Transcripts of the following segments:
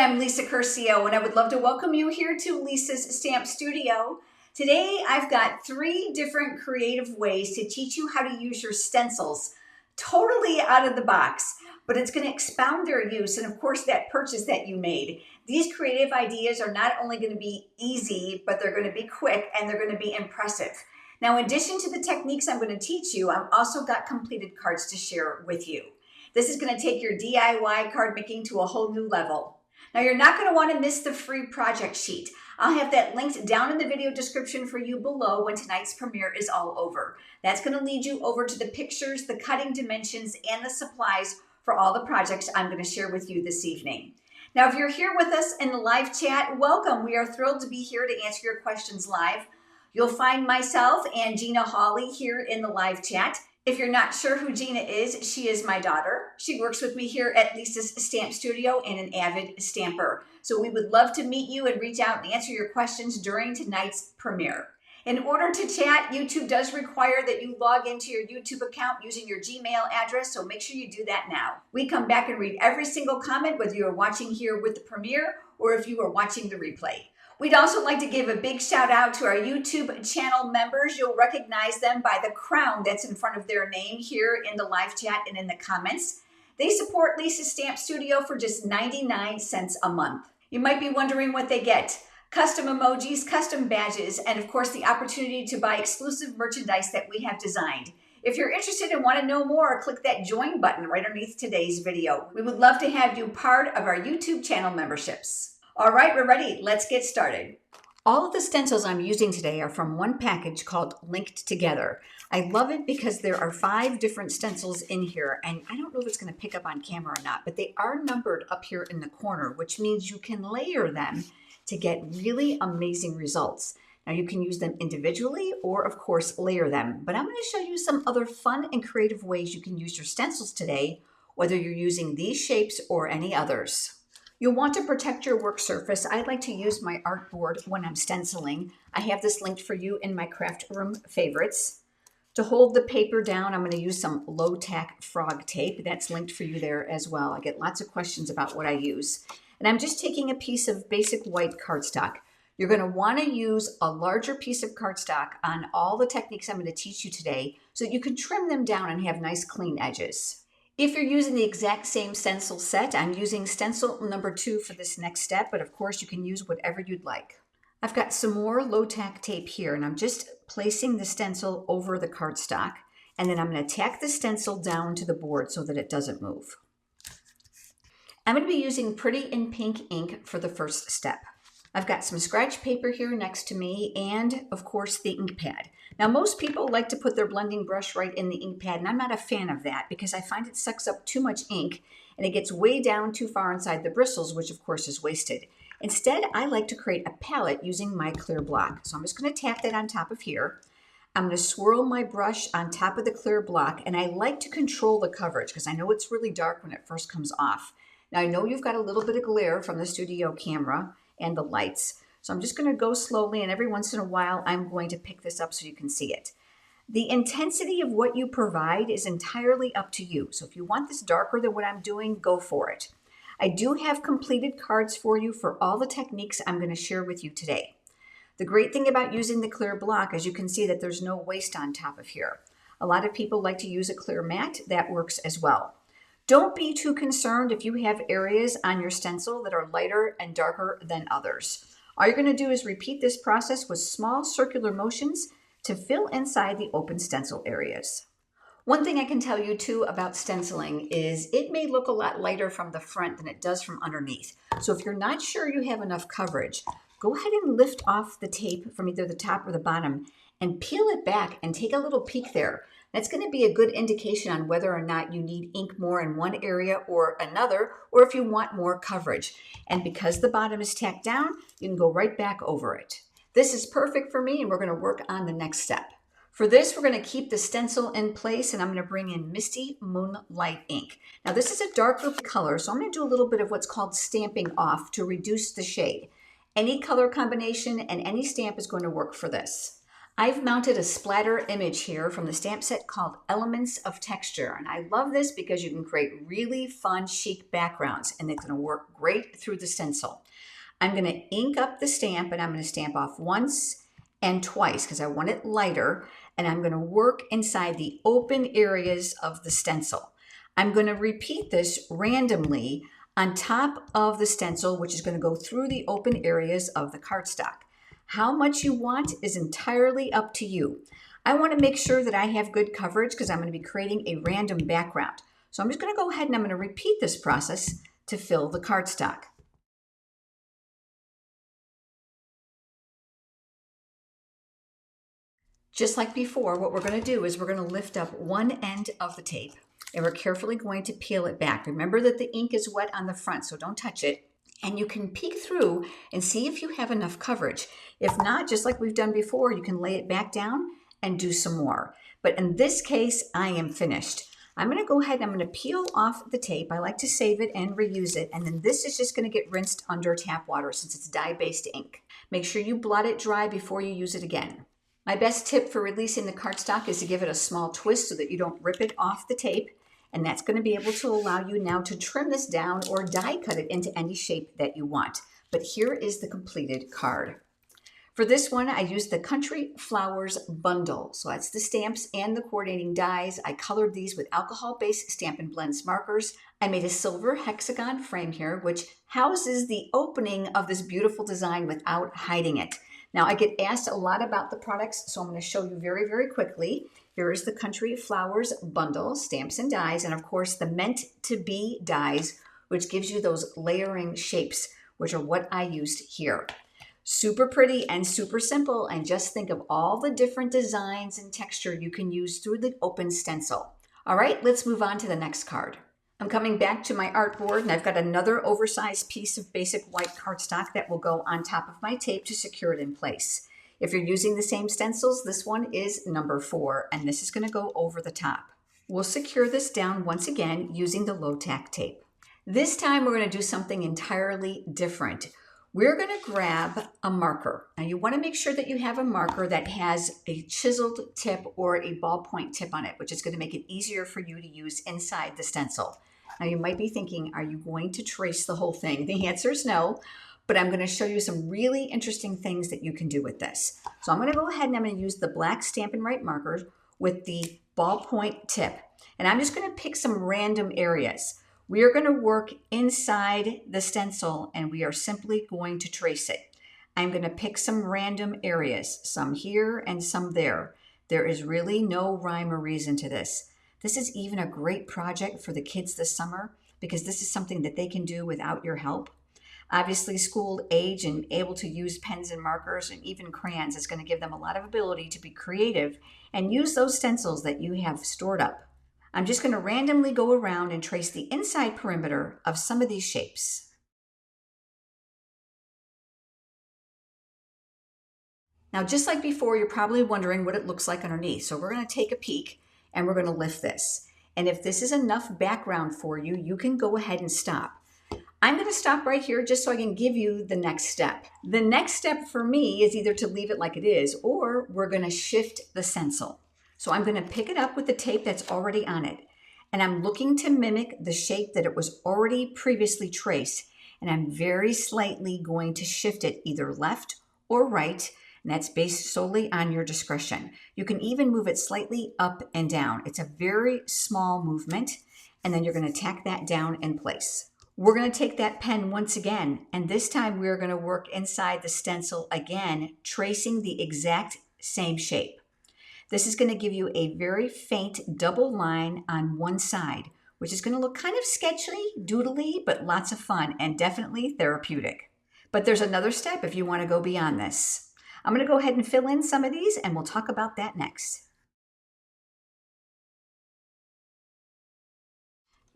I'm Lisa Curcio, and I would love to welcome you here to Lisa's Stamp Studio. Today, I've got 3 different creative ways to teach you how to use your stencils totally out of the box, but it's going to expound their use and, of course, that purchase that you made. These creative ideas are not only going to be easy, but they're going to be quick and they're going to be impressive. Now, in addition to the techniques I'm going to teach you, I've also got completed cards to share with you. This is going to take your DIY card making to a whole new level. Now, you're not going to want to miss the free project sheet. I'll have that linked down in the video description for you below when tonight's premiere is all over. That's going to lead you over to the pictures, the cutting dimensions, and the supplies for all the projects I'm going to share with you this evening. Now, if you're here with us in the live chat, welcome. We are thrilled to be here to answer your questions live. You'll find myself and Gina Hawley here in the live chat. If you're not sure who Gina is, she is my daughter. She works with me here at Lisa's Stamp Studio and an avid stamper. So we would love to meet you and reach out and answer your questions during tonight's premiere. In order to chat, YouTube does require that you log into your YouTube account using your Gmail address, so make sure you do that now. We come back and read every single comment, whether you're watching here with the premiere or if you are watching the replay. We'd also like to give a big shout out to our YouTube channel members. You'll recognize them by the crown that's in front of their name here in the live chat and in the comments. They support Lisa's Stamp Studio for just 99 cents a month. You might be wondering what they get. Custom emojis, custom badges, and of course the opportunity to buy exclusive merchandise that we have designed. If you're interested and want to know more, click that join button right underneath today's video. We would love to have you part of our YouTube channel memberships. All right, we're ready. Let's get started. All of the stencils I'm using today are from one package called Linked Together. I love it because there are 5 different stencils in here, and I don't know if it's going to pick up on camera or not, but they are numbered up here in the corner, which means you can layer them to get really amazing results. Now, you can use them individually or, of course, layer them, but I'm going to show you some other fun and creative ways you can use your stencils today, whether you're using these shapes or any others. You'll want to protect your work surface. I like to use my artboard when I'm stenciling. I have this linked for you in my craft room favorites. To hold the paper down, I'm going to use some low-tack frog tape. That's linked for you there as well. I get lots of questions about what I use. And I'm just taking a piece of basic white cardstock. You're going to want to use a larger piece of cardstock on all the techniques I'm going to teach you today so that you can trim them down and have nice clean edges. If you're using the exact same stencil set, I'm using stencil number 2 for this next step, but of course you can use whatever you'd like. I've got some more low-tack tape here, and I'm just placing the stencil over the cardstock, and then I'm going to tack the stencil down to the board so that it doesn't move. I'm going to be using Pretty in Pink ink for the first step. I've got some scratch paper here next to me and, of course, the ink pad. Now, most people like to put their blending brush right in the ink pad, and I'm not a fan of that because I find it sucks up too much ink and it gets way down too far inside the bristles, which, of course, is wasted. Instead, I like to create a palette using my clear block. So I'm just going to tap that on top of here. I'm going to swirl my brush on top of the clear block, and I like to control the coverage because I know it's really dark when it first comes off. Now, I know you've got a little bit of glare from the studio camera and the lights. So I'm just going to go slowly, and every once in a while I'm going to pick this up so you can see it. The intensity of what you provide is entirely up to you. So if you want this darker than what I'm doing, go for it. I do have completed cards for you for all the techniques I'm going to share with you today. The great thing about using the clear block is you can see that there's no waste on top of here. A lot of people like to use a clear mat. That works as well. Don't be too concerned if you have areas on your stencil that are lighter and darker than others. All you're going to do is repeat this process with small circular motions to fill inside the open stencil areas. One thing I can tell you too about stenciling is it may look a lot lighter from the front than it does from underneath. So if you're not sure you have enough coverage, go ahead and lift off the tape from either the top or the bottom and peel it back and take a little peek there. That's going to be a good indication on whether or not you need ink more in one area or another, or if you want more coverage. And because the bottom is tacked down, you can go right back over it. This is perfect for me, and we're going to work on the next step. For this, we're going to keep the stencil in place, and I'm going to bring in Misty Moonlight ink. Now, this is a darker color, so I'm going to do a little bit of what's called stamping off to reduce the shade. Any color combination and any stamp is going to work for this. I've mounted a splatter image here from the stamp set called Elements of Texture. And I love this because you can create really fun, chic backgrounds, and it's going to work great through the stencil. I'm going to ink up the stamp, and I'm going to stamp off once and twice because I want it lighter. And I'm going to work inside the open areas of the stencil. I'm going to repeat this randomly on top of the stencil, which is going to go through the open areas of the cardstock. How much you want is entirely up to you. I want to make sure that I have good coverage because I'm going to be creating a random background. So I'm just going to go ahead and I'm going to repeat this process to fill the cardstock. Just like before, what we're going to do is we're going to lift up one end of the tape and we're carefully going to peel it back. Remember that the ink is wet on the front, so don't touch it. And you can peek through and see if you have enough coverage. If not, just like we've done before, you can lay it back down and do some more. But in this case, I am finished. I'm going to go ahead and I'm going to peel off the tape. I like to save it and reuse it. And then this is just going to get rinsed under tap water since it's dye-based ink. Make sure you blot it dry before you use it again. My best tip for releasing the cardstock is to give it a small twist so that you don't rip it off the tape. And that's going to be able to allow you now to trim this down or die cut it into any shape that you want. But here is the completed card. For this one, I used the Country Flowers bundle. So that's the stamps and the coordinating dies. I colored these with alcohol-based Stampin' Blends markers. I made a silver hexagon frame here, which houses the opening of this beautiful design without hiding it. Now, I get asked a lot about the products, so I'm going to show you very, very quickly. Here is the Country Flowers bundle, stamps and dies, and of course the meant to be dies, which gives you those layering shapes, which are what I used here. Super pretty and super simple, and just think of all the different designs and texture you can use through the open stencil. All right, let's move on to the next card. I'm coming back to my artboard, and I've got another oversized piece of basic white cardstock that will go on top of my tape to secure it in place. If you're using the same stencils, this one is number 4, and this is going to go over the top. We'll secure this down once again using the low tack tape. This time we're going to do something entirely different. We're going to grab a marker. Now you want to make sure that you have a marker that has a chiseled tip or a ballpoint tip on it, which is going to make it easier for you to use inside the stencil. Now you might be thinking, are you going to trace the whole thing? The answer is no. But I'm going to show you some really interesting things that you can do with this. So I'm going to go ahead and I'm going to use the black Stampin' Write markers with the ballpoint tip. And I'm just going to pick some random areas. We are going to work inside the stencil and we are simply going to trace it. I'm going to pick some random areas, some here and some there. There is really no rhyme or reason to this. This is even a great project for the kids this summer because this is something that they can do without your help. Obviously, school age and able to use pens and markers and even crayons is going to give them a lot of ability to be creative and use those stencils that you have stored up. I'm just going to randomly go around and trace the inside perimeter of some of these shapes. Now, just like before, you're probably wondering what it looks like underneath. So we're going to take a peek and we're going to lift this. And if this is enough background for you, you can go ahead and stop. I'm going to stop right here just so I can give you the next step. The next step for me is either to leave it like it is or we're going to shift the stencil. So I'm going to pick it up with the tape that's already on it. And I'm looking to mimic the shape that it was already previously traced. And I'm very slightly going to shift it either left or right. And that's based solely on your discretion. You can even move it slightly up and down. It's a very small movement. And then you're going to tack that down in place. We're going to take that pen once again, and this time we're going to work inside the stencil again, tracing the exact same shape. This is going to give you a very faint double line on one side, which is going to look kind of sketchy, doodly, but lots of fun and definitely therapeutic. But there's another step if you want to go beyond this. I'm going to go ahead and fill in some of these, and we'll talk about that next.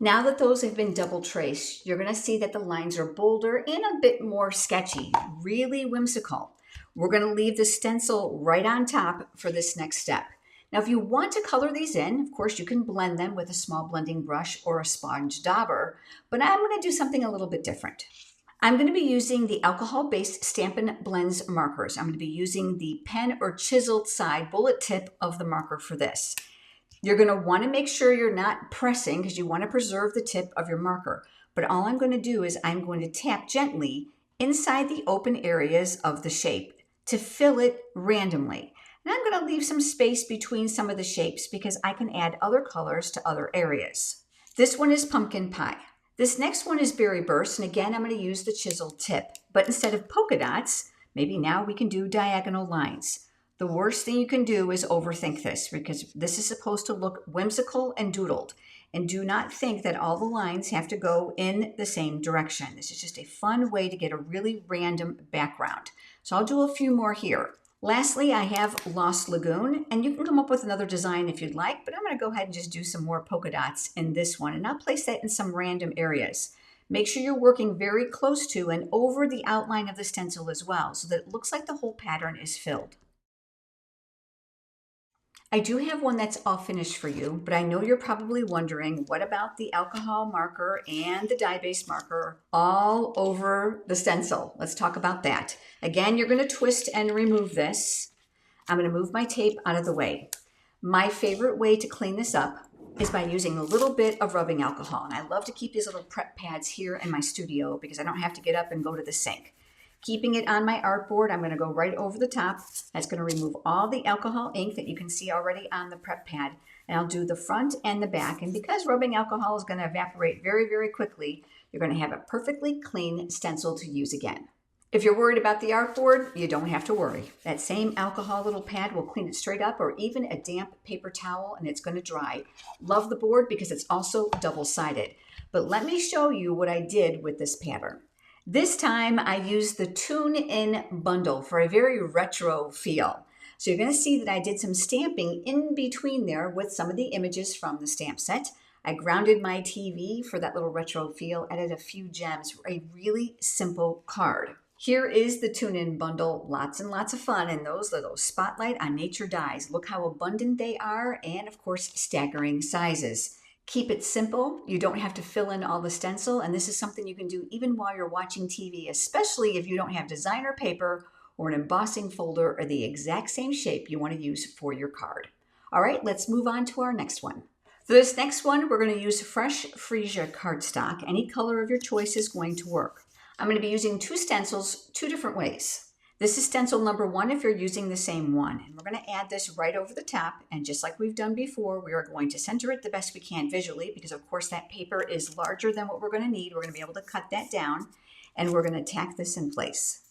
Now that those have been double traced, you're going to see that the lines are bolder and a bit more sketchy, really whimsical. We're going to leave the stencil right on top for this next step. Now, if you want to color these in, of course, you can blend them with a small blending brush or a sponge dauber, but I'm going to do something a little bit different. I'm going to be using the alcohol-based Stampin' Blends markers. I'm going to be using the pen or chiseled side bullet tip of the marker for this. You're going to want to make sure you're not pressing because you want to preserve the tip of your marker. But all I'm going to do is I'm going to tap gently inside the open areas of the shape to fill it randomly. And I'm going to leave some space between some of the shapes because I can add other colors to other areas. This one is pumpkin pie. This next one is berry burst, and again, I'm going to use the chiseled tip. But instead of polka dots, maybe now we can do diagonal lines. The worst thing you can do is overthink this because this is supposed to look whimsical and doodled. And do not think that all the lines have to go in the same direction. This is just a fun way to get a really random background. So I'll do a few more here. Lastly, I have Lost Lagoon, and you can come up with another design if you'd like, but I'm going to go ahead and just do some more polka dots in this one, and I'll place that in some random areas. Make sure you're working very close to and over the outline of the stencil as well, so that it looks like the whole pattern is filled. I do have one that's all finished for you, but I know you're probably wondering, what about the alcohol marker and the dye-based marker all over the stencil? Let's talk about that. Again, you're going to twist and remove this. I'm going to move my tape out of the way. My favorite way to clean this up is by using a little bit of rubbing alcohol. And I love to keep these little prep pads here in my studio because I don't have to get up and go to the sink. Keeping it on my artboard, I'm going to go right over the top. That's going to remove all the alcohol ink that you can see already on the prep pad. And I'll do the front and the back. And because rubbing alcohol is going to evaporate very, very quickly, you're going to have a perfectly clean stencil to use again. If you're worried about the artboard, you don't have to worry. That same alcohol little pad will clean it straight up, or even a damp paper towel, and it's going to dry. Love the board because it's also double-sided. But let me show you what I did with this pattern. This time I used the tune-in bundle for a very retro feel. So you're going to see that I did some stamping in between there with some of the images from the stamp set. I grounded my TV for that little retro feel, added a few gems for a really simple card. Here is the tune-in bundle, lots and lots of fun, and those are those Spotlight on Nature dies. Look how abundant they are, and of course, staggering sizes. Keep it simple. You don't have to fill in all the stencil, and this is something you can do even while you're watching TV, especially if you don't have designer paper or an embossing folder or the exact same shape you want to use for your card. All right, let's move on to our next one. For this next one, we're going to use fresh freesia cardstock. Any color of your choice is going to work. I'm going to be using two stencils, two different ways. This is stencil number 1 if you're using the same one. And we're going to add this right over the top. And just like we've done before, we are going to center it the best we can visually because, of course, that paper is larger than what we're going to need. We're going to be able to cut that down, and we're going to tack this in place.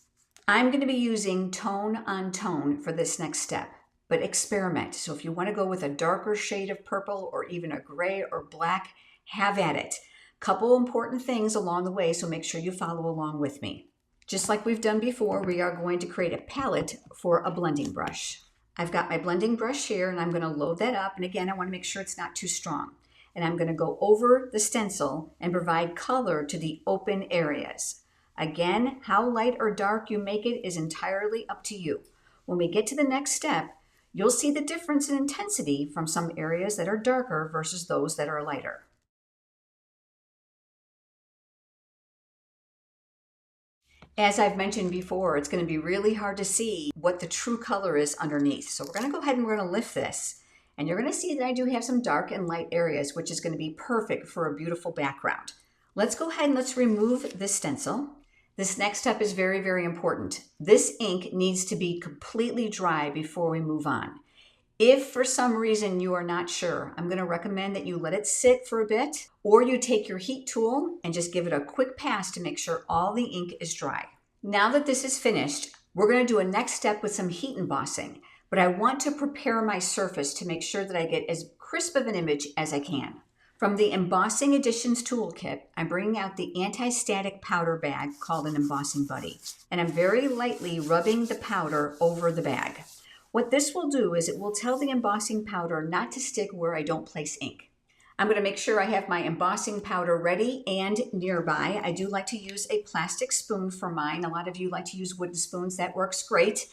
I'm going to be using tone on tone for this next step, but experiment. So if you want to go with a darker shade of purple or even a gray or black, have at it. Couple important things along the way, so make sure you follow along with me. Just like we've done before, we are going to create a palette for a blending brush. I've got my blending brush here, and I'm going to load that up. And again, I want to make sure it's not too strong. And I'm going to go over the stencil and provide color to the open areas. Again, how light or dark you make it is entirely up to you. When we get to the next step, you'll see the difference in intensity from some areas that are darker versus those that are lighter. As I've mentioned before, it's going to be really hard to see what the true color is underneath. So we're going to go ahead and we're going to lift this. And you're going to see that I do have some dark and light areas, which is going to be perfect for a beautiful background. Let's go ahead and let's remove this stencil. This next step is very, very important. This ink needs to be completely dry before we move on. If for some reason you are not sure, I'm going to recommend that you let it sit for a bit, or you take your heat tool and just give it a quick pass to make sure all the ink is dry. Now that this is finished, we're going to do a next step with some heat embossing, but I want to prepare my surface to make sure that I get as crisp of an image as I can. From the Embossing Additions Toolkit, I'm bringing out the anti-static powder bag called an Embossing Buddy, and I'm very lightly rubbing the powder over the bag. What this will do is it will tell the embossing powder not to stick where I don't place ink. I'm going to make sure I have my embossing powder ready and nearby. I do like to use a plastic spoon for mine. A lot of you like to use wooden spoons. That works great.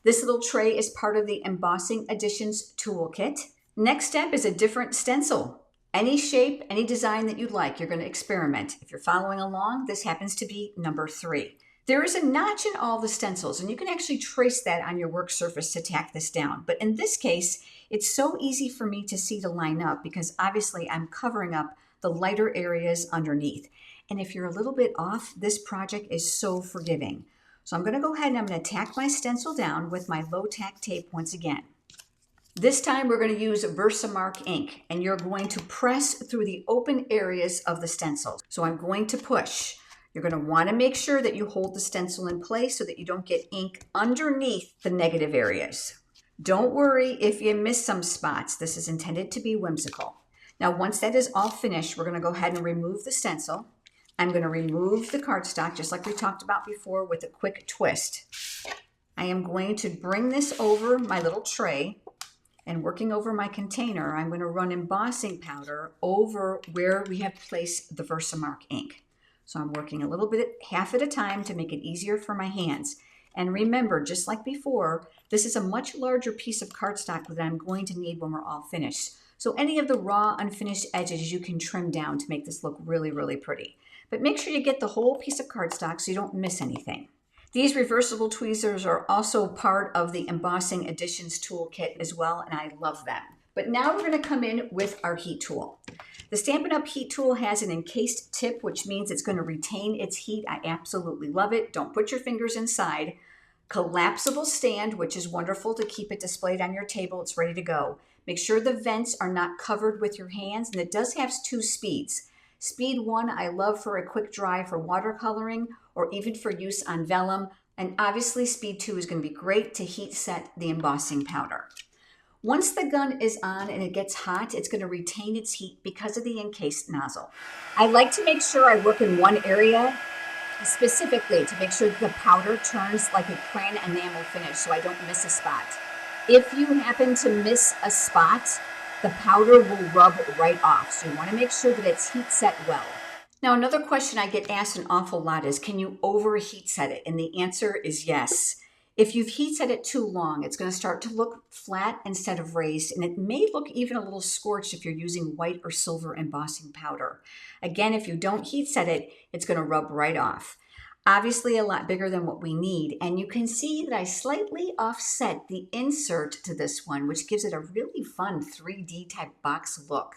This little tray is part of the Embossing Additions Toolkit. Next step is a different stencil. Any shape, any design that you'd like, you're going to experiment. If you're following along, this happens to be number 3. There is a notch in all the stencils, and you can actually trace that on your work surface to tack this down. But in this case, it's so easy for me to see to line up because obviously I'm covering up the lighter areas underneath. And if you're a little bit off, this project is so forgiving. So I'm going to go ahead and I'm going to tack my stencil down with my low tack tape once again. This time we're going to use Versamark ink, and you're going to press through the open areas of the stencil. So I'm going to push. You're going to want to make sure that you hold the stencil in place so that you don't get ink underneath the negative areas. Don't worry if you miss some spots. This is intended to be whimsical. Now, once that is all finished, we're going to go ahead and remove the stencil. I'm going to remove the cardstock, just like we talked about before, with a quick twist. I am going to bring this over my little tray, and working over my container, I'm going to run embossing powder over where we have placed the Versamark ink. So I'm working a little bit, half at a time, to make it easier for my hands. And remember, just like before, this is a much larger piece of cardstock that I'm going to need when we're all finished. So any of the raw, unfinished edges you can trim down to make this look really, really pretty. But make sure you get the whole piece of cardstock so you don't miss anything. These reversible tweezers are also part of the Embossing Additions toolkit as well, and I love them. But now we're going to come in with our heat tool. The Stampin' Up! Heat tool has an encased tip, which means it's going to retain its heat. I absolutely love it. Don't put your fingers inside. Collapsible stand, which is wonderful to keep it displayed on your table. It's ready to go. Make sure the vents are not covered with your hands, and it does have 2 speeds. Speed 1 I love for a quick dry for watercoloring or even for use on vellum. And obviously speed 2 is going to be great to heat set the embossing powder. Once the gun is on and it gets hot, it's going to retain its heat because of the encased nozzle. I like to make sure I work in one area specifically to make sure that the powder turns like a crayon enamel finish so I don't miss a spot. If you happen to miss a spot, the powder will rub right off. So you want to make sure that it's heat set well. Now, another question I get asked an awful lot is, can you overheat set it? And the answer is yes. If you've heat set it too long, it's going to start to look flat instead of raised, and it may look even a little scorched if you're using white or silver embossing powder. Again, if you don't heat set it, it's going to rub right off. Obviously a lot bigger than what we need, and you can see that I slightly offset the insert to this one, which gives it a really fun 3D type box look.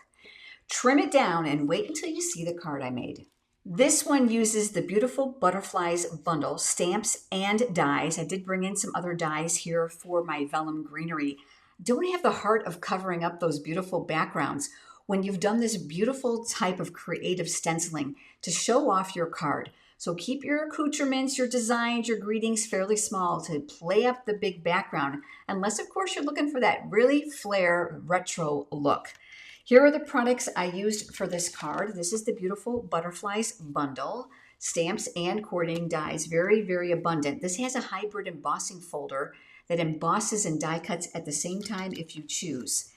Trim it down and wait until you see the card I made. This one uses the beautiful Butterflies bundle, stamps and dies. I did bring in some other dies here for my vellum greenery. Don't have the heart of covering up those beautiful backgrounds when you've done this beautiful type of creative stenciling to show off your card. So keep your accoutrements, your designs, your greetings fairly small to play up the big background, unless of course you're looking for that really flare retro look. Here are the products I used for this card. This is the beautiful Butterflies bundle, stamps and coordinating dies, very, very abundant. This has a hybrid embossing folder that embosses and die cuts at the same time if you choose.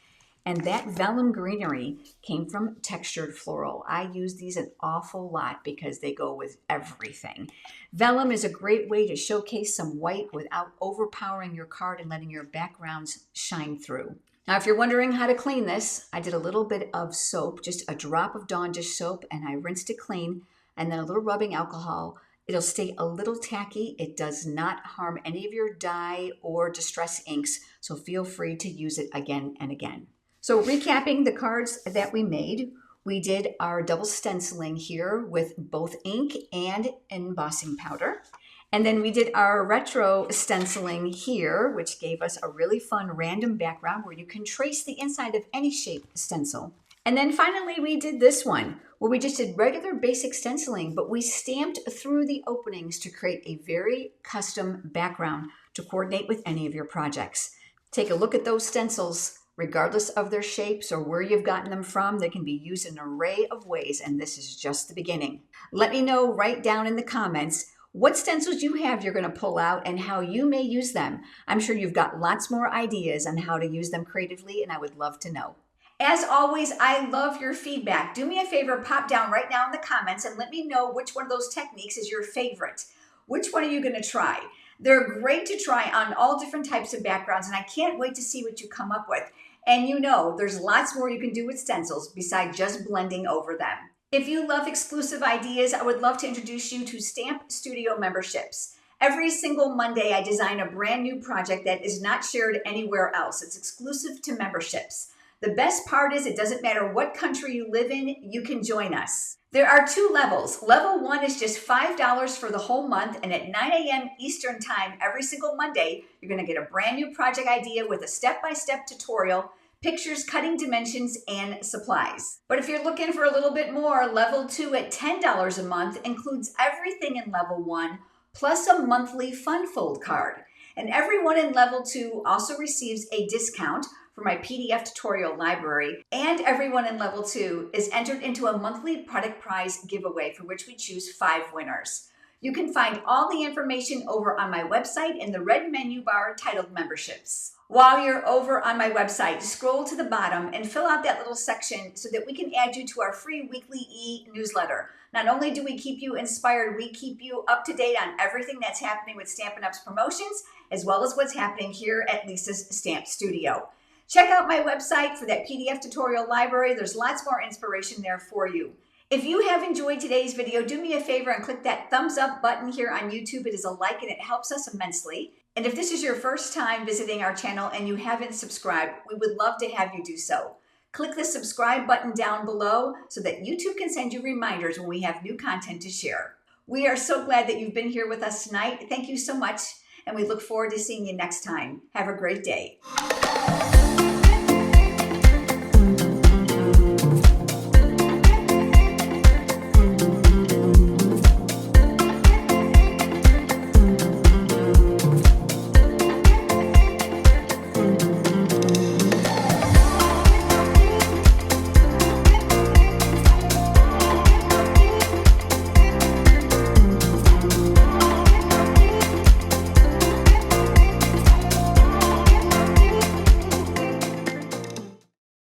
And that vellum greenery came from Textured Floral. I use these an awful lot because they go with everything. Vellum is a great way to showcase some white without overpowering your card and letting your backgrounds shine through. Now, if you're wondering how to clean this, I did a little bit of soap, just a drop of Dawn dish soap, and I rinsed it clean, and then a little rubbing alcohol. It'll stay a little tacky. It does not harm any of your dye or distress inks, so feel free to use it again and again. So recapping the cards that we made, we did our double stenciling here with both ink and embossing powder. And then we did our retro stenciling here, which gave us a really fun random background where you can trace the inside of any shape stencil. And then finally, we did this one where we just did regular basic stenciling, but we stamped through the openings to create a very custom background to coordinate with any of your projects. Take a look at those stencils. Regardless of their shapes or where you've gotten them from, they can be used in an array of ways, and this is just the beginning. Let me know right down in the comments what stencils you have you're going to pull out and how you may use them. I'm sure you've got lots more ideas on how to use them creatively, and I would love to know. As always, I love your feedback. Do me a favor, pop down right now in the comments and let me know which one of those techniques is your favorite. Which one are you going to try? They're great to try on all different types of backgrounds, and I can't wait to see what you come up with. And you know, there's lots more you can do with stencils besides just blending over them. If you love exclusive ideas, I would love to introduce you to Stamp Studio memberships. Every single Monday, I design a brand new project that is not shared anywhere else. It's exclusive to memberships. The best part is it doesn't matter what country you live in, you can join us. There are 2 levels. Level 1 is just $5 for the whole month, and at 9 a.m. Eastern Time every single Monday, you're going to get a brand new project idea with a step-by-step tutorial, pictures, cutting dimensions, and supplies. But if you're looking for a little bit more, Level 2 at $10 a month includes everything in Level 1, plus a monthly fun fold card. And everyone in Level 2 also receives a discount for my PDF tutorial library, and everyone in Level 2 is entered into a monthly product prize giveaway for which we choose 5 winners. You can find all the information over on my website in the red menu bar titled Memberships. While you're over on my website, scroll to the bottom and fill out that little section so that we can add you to our free weekly e-newsletter. Not only do we keep you inspired, we keep you up to date on everything that's happening with Stampin' Up's promotions, as well as what's happening here at Lisa's Stamp Studio. Check out my website for that PDF tutorial library. There's lots more inspiration there for you. If you have enjoyed today's video, do me a favor and click that thumbs up button here on YouTube. It is a like and it helps us immensely. And if this is your first time visiting our channel and you haven't subscribed, we would love to have you do so. Click the subscribe button down below so that YouTube can send you reminders when we have new content to share. We are so glad that you've been here with us tonight. Thank you so much, and we look forward to seeing you next time. Have a great day.